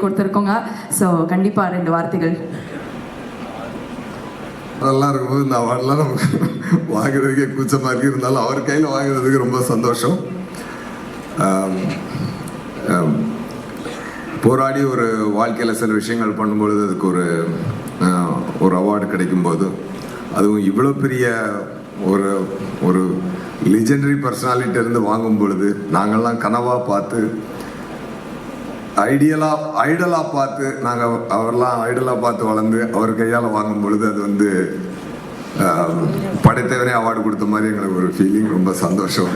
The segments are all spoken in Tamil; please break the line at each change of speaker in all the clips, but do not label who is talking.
கொடுத்துருக்கோங்க. ஸோ கண்டிப்பாக 2 வார்த்தைகள்.
அதெல்லாம் இருக்கும்போது இந்த அவார்டெலாம் நமக்கு வாங்குறதுக்கே கூச்சமாக இருக்கு. இருந்தாலும் அவர் கையில் வாங்குறதுக்கு ரொம்ப சந்தோஷம். போராடி ஒரு வாழ்க்கையில் சில விஷயங்கள் பண்ணும்பொழுது அதுக்கு ஒரு அவார்டு கிடைக்கும்போது, அதுவும் இவ்வளோ பெரிய ஒரு லெஜெண்டரி பர்சனாலிட்டியிருந்து வாங்கும் பொழுது, நாங்கள்லாம் கனவாக பார்த்து ஐடலாக பார்த்து அவரெல்லாம் ஐடலாக பார்த்து வளர்ந்து அவர் கையால் வாங்கும் பொழுது அது வந்து படைத்தவனே அவார்டு கொடுத்த மாதிரி எங்களுக்கு ஒரு ஃபீலிங். ரொம்ப சந்தோஷம்.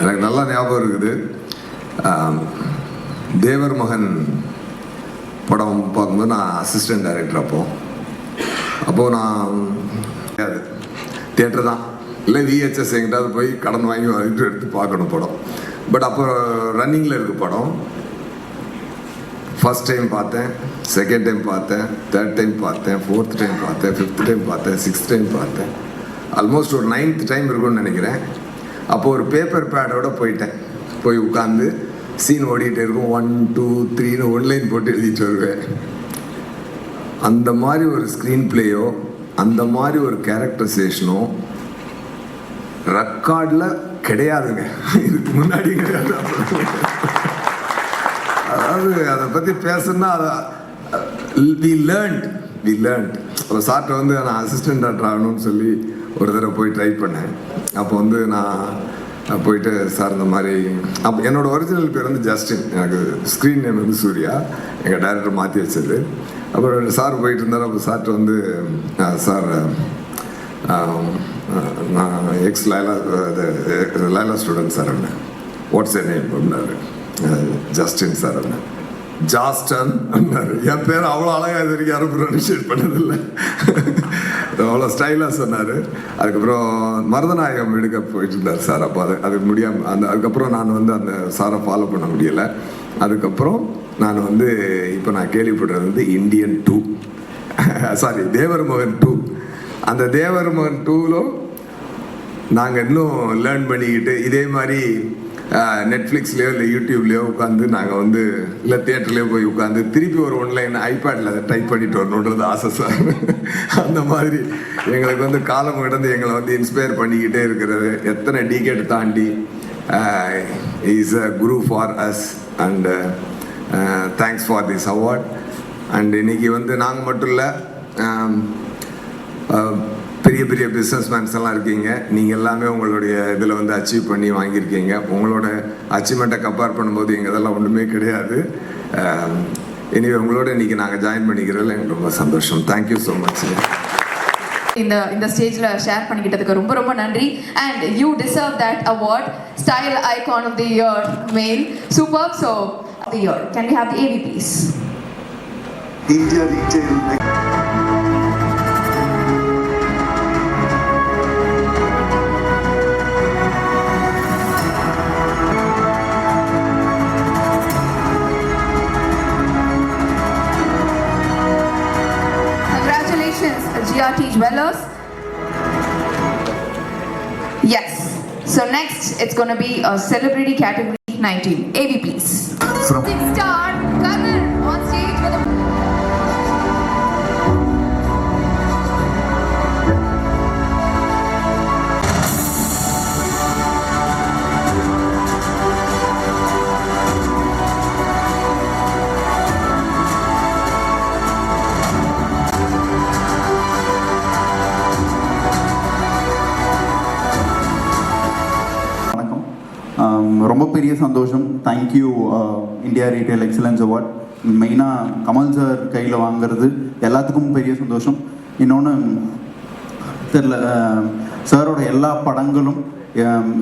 எனக்கு நல்லா ஞாபகம் இருக்குது. தேவர் மகன் படம் பார்க்கும்போது நான் அசிஸ்டன்ட் டைரக்டர். அப்போது நான் தியேட்டர் தான் இல்லை விஹெச்எஸ் எங்கிட்டாவது போய் கடன் வாங்கி வாங்கிட்டு எடுத்து பார்க்கணும் படம். பட் அப்போ ரன்னிங்கில் இருக்குது படம். ஃபர்ஸ்ட் டைம் பார்த்தேன், செகண்ட் டைம் பார்த்தேன், தேர்ட் டைம் பார்த்தேன், ஃபோர்த் டைம் பார்த்தேன், ஃபிஃப்த் டைம் பார்த்தேன், சிக்ஸ்த் டைம் பார்த்தேன். ஆல்மோஸ்ட் ஒரு 9th டைம் இருக்கும்னு நினைக்கிறேன். அப்போது ஒரு பேப்பர் பேடோடு போய் உட்காந்து சீன் ஓடிக்கிட்டே இருக்கும். 1 2 3ன்னு ஒன்லைன் போட்டு எழுதிட்டு வருவேன். அந்த மாதிரி ஒரு ஸ்க்ரீன் பிளேயோ அந்த மாதிரி ஒரு கேரக்டரைசேஷனோ ரெக்கார்டில் கிடையாதுங்க. இதுக்கு முன்னாடி கிடையாது. அதாவது அதை பற்றி பேசணுன்னா வி லேர்ன்ட் ஒரு சார்ட்டை வந்து நான் அசிஸ்டன்ட் டாக்டர் ஆகணும்னு சொல்லி ஒரு தடவை போய் ட்ரை பண்ணேன். அப்போ வந்து நான் போயிட்டு சார் இந்த மாதிரி அப்போ என்னோடய ஒரிஜினல் பேர் வந்து ஜஸ்டின், எனக்கு ஸ்க்ரீன் நேம் வந்து சூர்யா, எங்கள் டைரக்டர் மாற்றி வச்சது. அப்புறம் சார் போயிட்டு இருந்தார். அப்போ சார்ட்டு வந்து சார் நான் எக்ஸ் லைலா ஸ்டூடெண்ட் சார் என்ன வாட்ஸ் எ நேம் அப்படின்னாரு. ஜஸ்டின் சார் என்ன ஜாஸ்டன் அப்படின்னாரு. என் பேர் அவ்வளோ அழகாக இது வரைக்கும் யாரும் ப்ரொனன்சியேட் பண்ணதில்லை. அவ்வளோ ஸ்டைலாக சொன்னார். அதுக்கப்புறம் மருதநாயகம் எடுக்க போயிட்டு இருந்தார் சார். அப்போ அதுக்கு முடியாமல் அதுக்கப்புறம் நான் வந்து அந்த சாரை ஃபாலோ பண்ண முடியலை. அதுக்கப்புறம் நான் வந்து இப்போ நான் கேள்விப்படுறது வந்து இந்தியன் 2 சாரி தேவர் மகன் 2. அந்த தேவர் மகன் 2லும் நாங்கள் இன்னும் லேர்ன் பண்ணிக்கிட்டு இதே மாதிரி நெட்ஃப்ளிக்ஸ்லேயோ இல்லை யூடியூப்லேயோ உட்காந்து நாங்கள் வந்து இல்லை தியேட்டர்லேயோ போய் உட்காந்து திருப்பி ஒரு ஒன்லைன் ஐபேடில் அதை டைப் பண்ணிட்டு வரணுன்றது ஆசை சார். அந்த மாதிரி எங்களுக்கு வந்து காலம் கடந்து எங்களை வந்து இன்ஸ்பயர் பண்ணிக்கிட்டே இருக்கிறது. எத்தனை டிகேட் தாண்டி is a Guru for us and thanks for this award. And இன்னைக்கு வந்து நாங்கள் மட்டும் இல்லை, பெரிய பெரிய பிஸ்னஸ் மேன்ஸ் எல்லாம் இருக்கீங்க. நீங்கள் எல்லாமே உங்களுடைய இதில் வந்து அச்சீவ் பண்ணி வாங்கியிருக்கீங்க. உங்களோட அச்சீவ்மெண்ட்டை கம்பேர் பண்ணும்போது எங்கள் இதெல்லாம் ஒன்றுமே கிடையாது. இனிவே உங்களோட இன்றைக்கி நாங்கள் ஜாயின் பண்ணிக்கிறதுல எனக்கு ரொம்ப சந்தோஷம். Thank you so much.
இந்த ஸ்டேஜில் ஷேர் பண்ணிக்கிட்டதுக்கு ரொம்ப ரொம்ப நன்றி. And you deserve that award, style icon of the year male. Super. So the year can we have the AV please?
India Retail.
GRT Jewelers. Yes. So next, it's going to be a celebrity category 19. AV please.
From
star Karan on stage with a
ரொம்ப பெரிய சந்தோஷம். Thank you India retail excellence award. மெயினாக கமல் சார் கையில் வாங்கிறது எல்லாத்துக்கும் பெரிய சந்தோஷம். இன்னொன்று தெரில, சாரோட எல்லா படங்களும்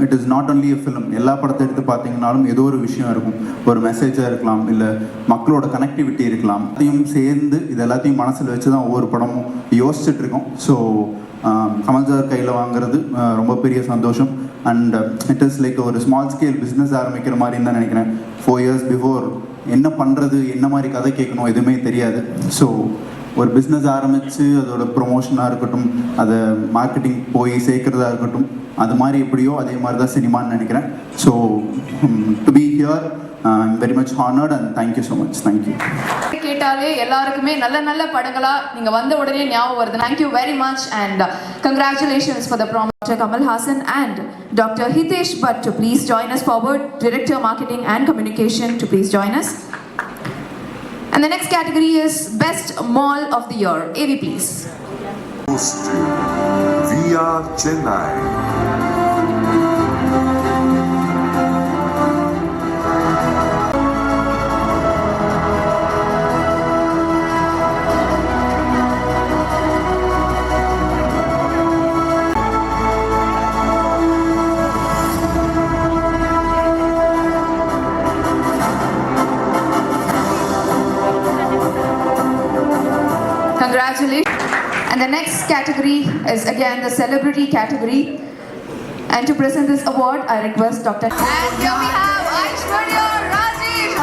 it is not only a film. எல்லா படத்தை எடுத்து பார்த்தீங்கன்னாலும் ஏதோ ஒரு விஷயம் இருக்கும். ஒரு மெசேஜாக இருக்கலாம், இல்லை மக்களோட கனெக்டிவிட்டி இருக்கலாம். அதையும் சேர்ந்து இது எல்லாத்தையும் மனசில் வச்சு தான் ஒவ்வொரு படமும் யோசிச்சுட்டு இருக்கோம். ஸோ கமல் சார் கையில் வாங்குறது ரொம்ப பெரிய சந்தோஷம். அண்ட் இட் இஸ் லைக் ஒரு ஸ்மால் ஸ்கேல் பிஸ்னஸ் ஆரம்பிக்கிற மாதிரின்னு தான் நினைக்கிறேன். 4 years பிஃபோர் என்ன பண்ணுறது, என்ன மாதிரி கதை கேட்கணும் எதுவுமே தெரியாது. ஸோ ஒரு பிஸ்னஸ் ஆரம்பித்து அதோட ப்ரொமோஷனாக இருக்கட்டும், அதை மார்க்கெட்டிங் போய் சேர்க்குறதா இருக்கட்டும், அது மாதிரி எப்படியோ அதே மாதிரி தான் சினிமான்னு நினைக்கிறேன். So to be here I'm very much honoured and thank you so much. Thank you.
கேட்டாலே எல்லாருக்குமே நல்ல நல்ல படங்களா நீங்க வந்த உடனே ஞாபகம் வருது. Thank you very much and congratulations for the promotion. Dr. Kamal Hassan and Dr. Hitesh Bhatt to please join us forward. Director Marketing and Communication to please join us. And the next category is Best Mall of the Year. AV please.
Host to VR Chennai.
Congratulations. And the next category is again the celebrity category. And to present this award, I request Dr. And here we have Aishwarya Rajesh.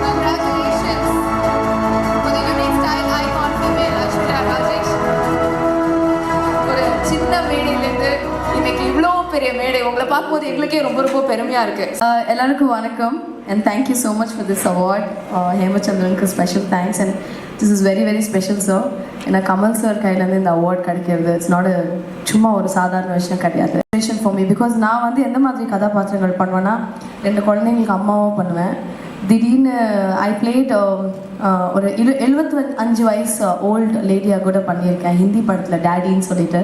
Congratulations for the unique style icon female Aishwarya Rajesh. ஒரு சின்ன மேடையிலேருந்து இன்னைக்கு இவ்வளோ பெரிய மேடை உங்களை பார்க்கும்போது எங்களுக்கே ரொம்ப ரொம்ப பெருமையாக இருக்குது. எல்லாருக்கும் வணக்கம் and thank you so much for this award. ஹேமச்சந்திரனுக்கு special thanks and this is very very special sir. ஏன்னா கமல் சார் கையிலேருந்து இந்த அவார்ட் கிடைக்கிறது இட்ஸ் நாட் சும்மா ஒரு சாதாரண விஷயம் கிடையாது. ஃபார் மீ பிகாஸ் நான் வந்து எந்த மாதிரி கதாபாத்திரங்கள் பண்ணுவேன்னா 2 குழந்தைங்களுக்கு அம்மாவும் பண்ணுவேன். திடீர்னு ஐ பிளேட் ஒரு 75 வயசு ஓல்டு லேடியாக கூட பண்ணியிருக்கேன் ஹிந்தி படத்தில் டேடின்னு சொல்லிட்டு.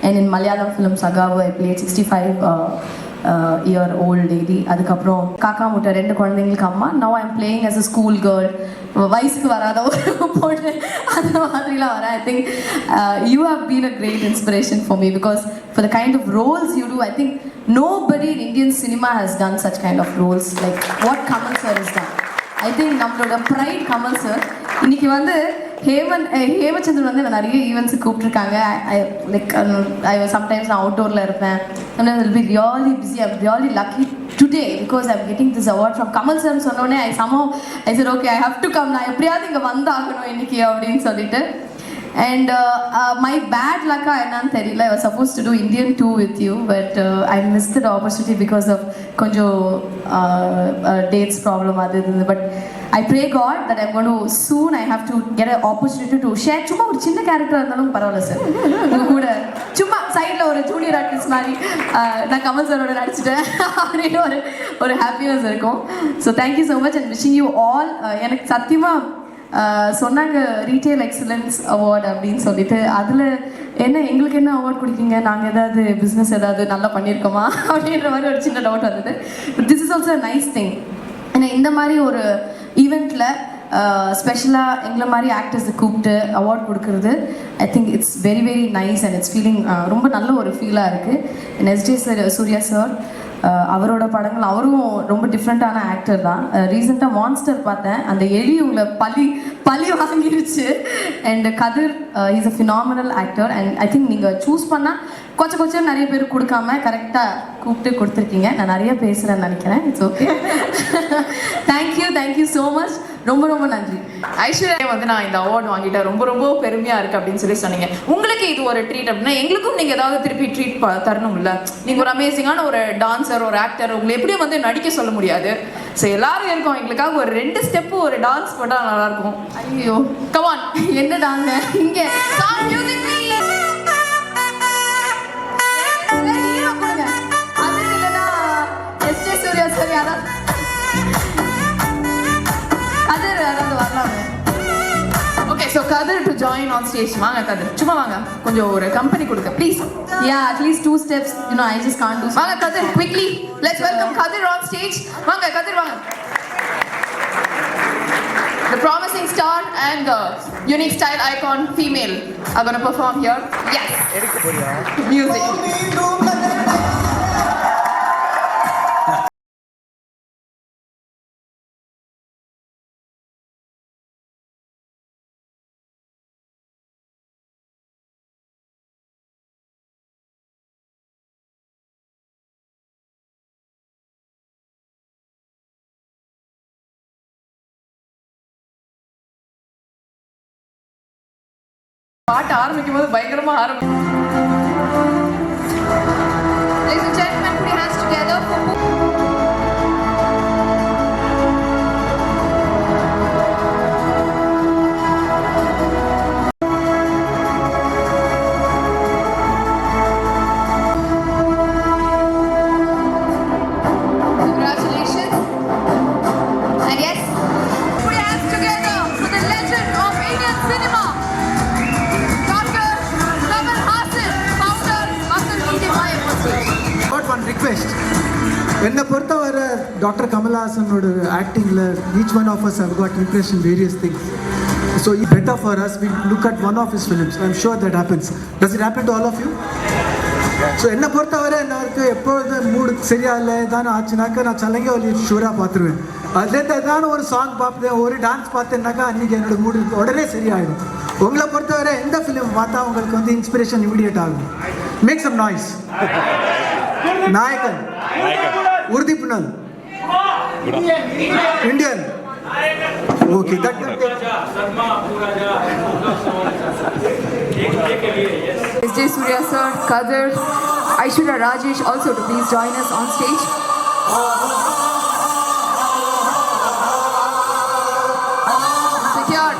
And in Malayalam film Sakhavu I played 65 year old lady. அதுக்கப்புறம் காக்கா முட்டை 2 குழந்தைங்களுக்கு அம்மா. Now I am playing as a school girl, வயசுக்கு வராத ஒரு பொண்ணு அந்த மாதிரிலாம் வரேன். I think you have been a great inspiration for me because for the kind of roles you do, I think nobody in Indian cinema has done such kind of roles like what Kamal sir has done. I think நம்மளோட ப்ரைட் கமல் சார். இன்னைக்கு வந்து ஹேமச்சந்திரன் வந்து நான் நிறைய ஈவெண்ட்ஸுக்கு கூப்பிட்டுருக்காங்க. லைக் சம்டைம்ஸ் நான் அவுட்டோரில் இருப்பேன். sometimes I'll be really busy. I'm really lucky today because I'm getting this award from Kamal sir. சொன்னோடனே I said okay, I have to come. நான் எப்படியாவது இங்கே வந்தாகணும் இன்னைக்கு அப்படின்னு சொல்லிட்டு. And my bad luck என்னன்னு தெரியல. I was supposed to do Indian 2 with you but I missed the opportunity because of கொஞ்சம் dates problem அது இருந்தது. But I pray God that I'm going to soon I have to get an opportunity to share. சும்மா ஒரு சின்ன கேரக்டர் இருந்தாலும் பரவாயில்ல சார், உங்க கூட சும்மா சைடில் ஒரு ஜூனியர் ஆர்டிஸ்ட் மாதிரி நான் கமல் சாரோட நடிச்சிட்டேன் அப்படின்னு ஒரு ஹாப்பினஸ் இருக்கும். So thank you so much and wishing you all. எனக்கு சத்தியமாக சொன்னாங்க ரீட்டைல் எக்ஸலன்ஸ் அவார்டு அப்படின்னு சொல்லிட்டு. அதில் எங்களுக்கு என்ன அவார்ட் கொடுக்கீங்க, நாங்கள் ஏதாவது பிஸ்னஸ் ஏதாவது நல்லா பண்ணியிருக்கோமா அப்படின்ற மாதிரி ஒரு சின்ன டவுட் வந்தது. This is also nice thing. ஏன்னா இந்த மாதிரி ஒரு ஈவெண்ட்டில் ஸ்பெஷலாக எங்களை மாதிரி ஆக்டர்ஸை கூப்பிட்டு அவார்ட் கொடுக்குறது I think it's very very nice and it's feeling ரொம்ப நல்ல ஒரு ஃபீலாக இருக்குது. எஸ்ஜே சார், சூர்யா சார், அவரோட படங்கள் அவரும் ரொம்ப டிஃப்ரெண்ட்டான ஆக்டர் தான். ரீசெண்டாக மான்ஸ்டர் பார்த்தேன், அந்த எலி உங்களை பழி வாங்கிருச்சு. And Kathir is a phenomenal actor and I think நீங்கள் சூஸ் பண்ணால் கொஞ்சம் நிறைய பேர் கொடுக்காம கரெக்டாக கூப்பிட்டு கொடுத்துருக்கீங்க. நான் நிறைய பேசுகிறேன்னு நினைக்கிறேன். It's okay. Thank you so much. ரொம்ப ரொம்ப நன்றி. ஐஸ்வர்யா வந்து நான் இந்த அவார்டு வாங்கிட்டேன், ரொம்ப ரொம்ப பெருமையாக இருக்குது அப்படின்னு சொல்லி சொன்னீங்க. உங்களுக்கு இது ஒரு ட்ரீட் அப்படின்னா எங்களுக்கும் நீங்கள் ஏதாவது திருப்பி ட்ரீட் தரணும்ல. நீங்கள் ஒரு அமேசிங்கான ஒரு டான்ஸர், ஒரு ஆக்டர், உங்களை எப்படியும் வந்து நடிக்க சொல்ல முடியாது. ஸோ எல்லாரும் இருக்கோம், எங்களுக்காக ஒரு 2 ஸ்டெப்பு ஒரு டான்ஸ் போட்டால் நல்லாயிருக்கும். ஐயோ கமான், என்ன டான்ஸ் இங்கே Okay, so Kadir to join on stage. வாங்க Kadir, சும்மா வாங்க, கொஞ்சம் ஒரு கம்பெனி கொடுங்க please. Yeah, at least 2 steps, you know, I just can't do. வாங்க Kadir, quickly let's welcome Kadir on stage. வாங்க Kadir, வாங்க. The promising star and the unique style icon female are going to perform here. Yes. Music. பாட்டு ஆரம்பிக்கும் போது பயங்கரமா ஆரம்பிக்கும். Ladies and gentlemen, put your hands together for congratulations. And yes, put your hands together for the legend of Indian cinema, Dr. Kamal Haasan, founder, Masal Media Maya.
Got one request. என்னை பொறுத்தவரை doctor கமல்ஹாசனோட ஆக்டிங்கில் each one of us have got interest in various things. So it's better for us we look at one of his films. I'm sure that happens. Does it happen to all of you? So என்னை பொறுத்தவரை எனக்கு எப்பொழுது மூடு சரியா இல்லை ஏதானு ஆச்சுனாக்கா நான் சலங்கை ஒலி ஷூராக பார்த்துருவேன். அதுலேருந்து ஏதான ஒரு சாங் பார்ப்பேன், ஒரு டான்ஸ் பார்த்தேன்னாக்கா அன்றைக்கி என்னோட மூடு உடனே சரியாயிடும். உங்களை பொறுத்தவரை எந்த ஃபிலிம் பார்த்தா உங்களுக்கு வந்து இன்ஸ்பிரேஷன் இமிடியேட் ஆகும்? Make some noise. நாயகன், உறுதிப்புணல், Indian. Okay, that
S.J. Surya sir, Kadir, Aishwarya Rajesh also to please join us on stage. Secured.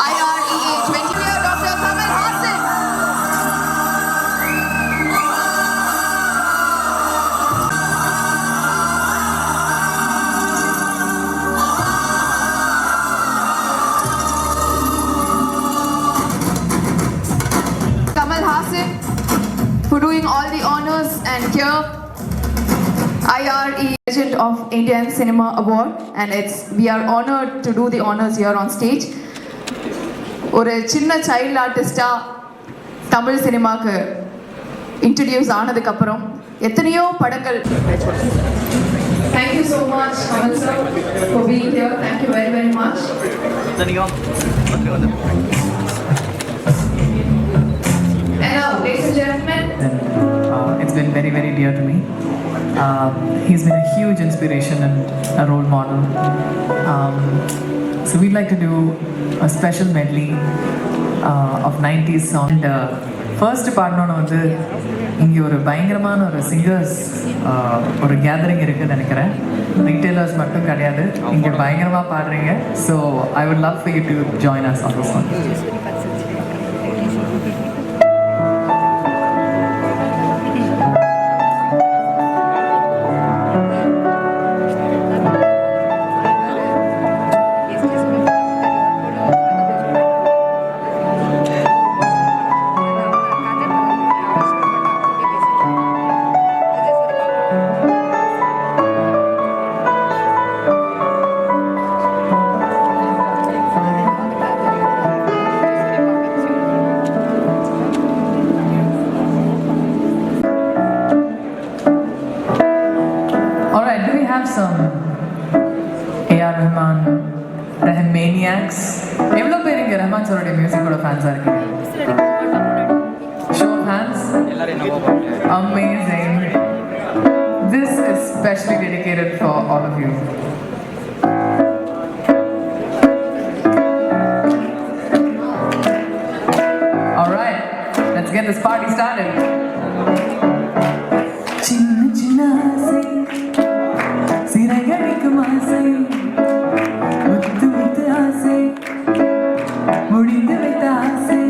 IREA 20-year Dr. Kamal Haasan. Kamal Haasan for doing all the honors, and here IRE Legend of Indian Cinema Award, and we are honored to do the honors here on stage. ஒரு சின்ன சைல்ட் ஆர்டிஸ்டா தமிழ் சினிமாக்கு இன்ட்ரடியூஸ் ஆனதுக்கு அப்புறம் எத்தனையோ படங்கள். Thank you so much Kamal sir for being here. Thank you very very much. And ladies and gentlemen,
It's been very, very dear to me. He's been a huge inspiration and a role model. So we'd like to do a special medley of 90s songs. And first பாடணும்னு வந்து இங்கே ஒரு பயங்கரமான ஒரு சிங்கர்ஸ் ஒரு கேதரிங் இருக்குன்னு நினைக்கிறேன். ரீட்டைலர்ஸ் மட்டும் கிடையாது, இங்கே பயங்கரமாக பாடுறீங்க. So I would love for you to join us on this one. Some A.R. Rahman, Rahmaniacs. எவ்வளோ பேர் இங்கே ரஹ்மான் சாரோட மியூசிக்கோட ஃபேன்ஸாக இருக்கீங்க? Show of hands. Amazing. This is specially dedicated for all of you. All right, let's get this party started.